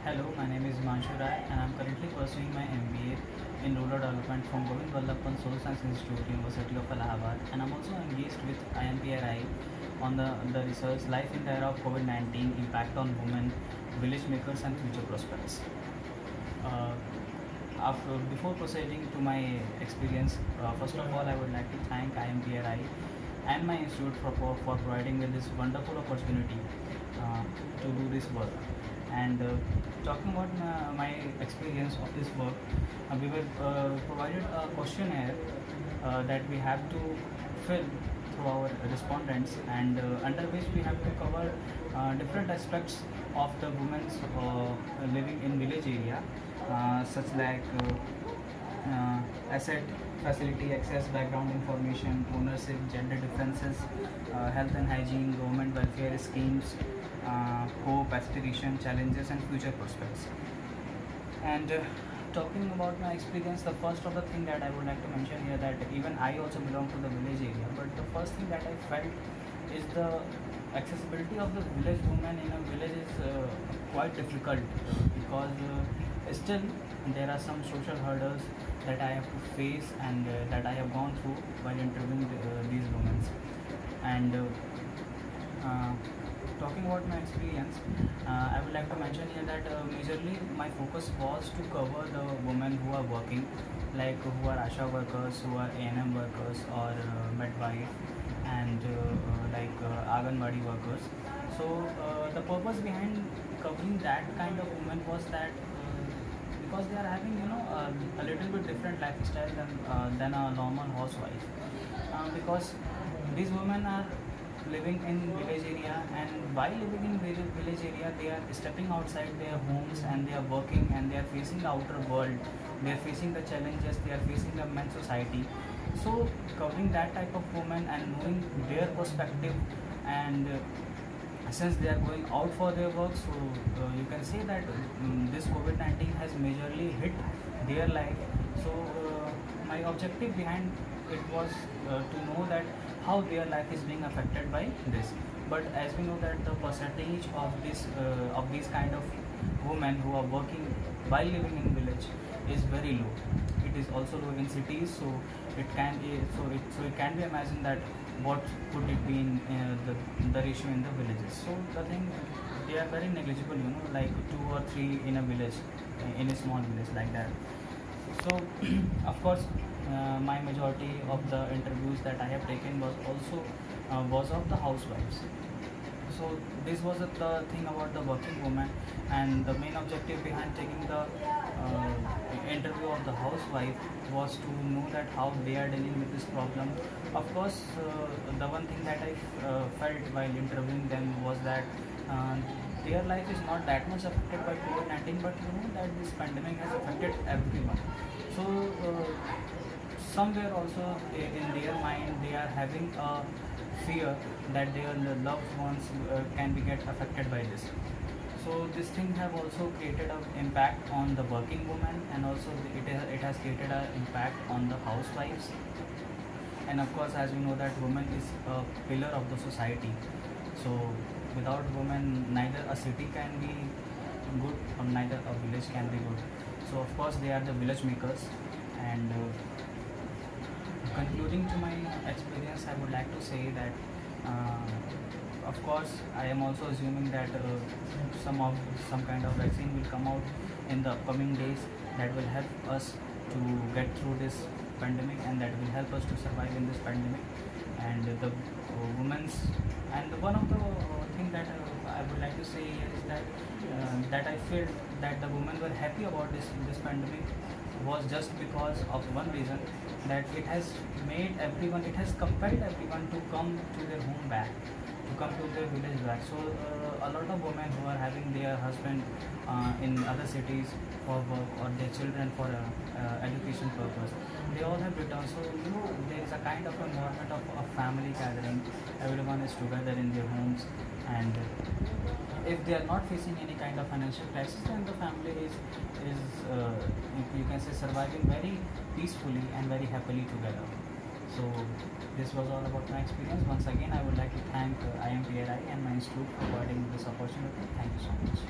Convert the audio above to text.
Hello, my name is Himanshu Rai and I'm currently pursuing my MBA in Rural Development from Women-VillageMakers Future Science Institute, University of Allahabad, and I'm also engaged with IMPRI on the research Life in the Era of COVID-19 Impact on Women, Village Makers and Future Prospects. Uh, Before proceeding to my experience, first of all, I would like to thank IMPRI and my institute for providing me this wonderful opportunity to do this work. And talking about my experience of this work, we were provided a questionnaire that we have to fill through our respondents, and under which we have to cover different aspects of the women's living in village area, such like asset, facility, access, background information, ownership, gender differences, health and hygiene, government welfare schemes, hope, aspiration, challenges, and future prospects. And talking about my experience, the first of the thing that I would like to mention here, that even I also belong to the village area, but the first thing that I felt is the accessibility of the village woman in a village is quite difficult, because still there are some social hurdles that I have to face and that I have gone through while interviewing these women. And talking about my experience, I would like to mention here that majorly my focus was to cover the women who are working, like who are ASHA workers, who are ANM workers, or midwife, and Anganwadi workers. So the purpose behind covering that kind of women was that because they are having a little bit different lifestyle than a normal housewife, because these women are living in village area, and by living in village area they are stepping outside their homes and they are working and they are facing the outer world, they are facing the challenges, they are facing the men's society. So covering that type of women and knowing their perspective, and since they are going out for their work, so you can say that this COVID-19 has majorly hit their life. So my objective behind it was to know that how their life is being affected by this. But as we know that the percentage of these kind of women who are working while living in village is very low. It is also low in cities, so it can be imagined that what could it be in the ratio in the villages. So the thing, they are very negligible, like 2 or 3 in a village, in a small village like that. So of course my majority of the interviews that I have taken was also was of the housewives. So this was the thing about the working woman, and the main objective behind taking the interview of the housewife was to know that how they are dealing with this problem. Of course, the one thing that I felt while interviewing them was that their life is not that much affected by COVID-19, but that this pandemic has affected everyone. So somewhere also in their mind they are having a fear that their loved ones can be get affected by this. So this thing have also created an impact on the working woman, and also it has created an impact on the housewives. And of course, as we know that woman is a pillar of the society. So without women, neither a city can be good or neither a village can be good. So of course they are the village makers. And concluding to my experience, I would like to say that of course I am also assuming that some kind of vaccine will come out in the upcoming days that will help us to get through this pandemic, and that will help us to survive in this pandemic. And the women's, and one of the thing that I would like to say here is that I feel that the women were happy about this pandemic was just because of one reason, that it has made everyone, it has compelled everyone to come to their home back, to come to their village back. So a lot of women who are having their husband in other cities for work, or their children for education purpose, they all have returned. So there is a kind of environment of a family gathering. Everyone is together in their homes, and if they are not facing any kind of financial crisis, then the family is you can say surviving very peacefully and very happily together. So this was all about my experience. Once again, I would like to thank IMPRI and my institute for providing this opportunity. Thank you so much.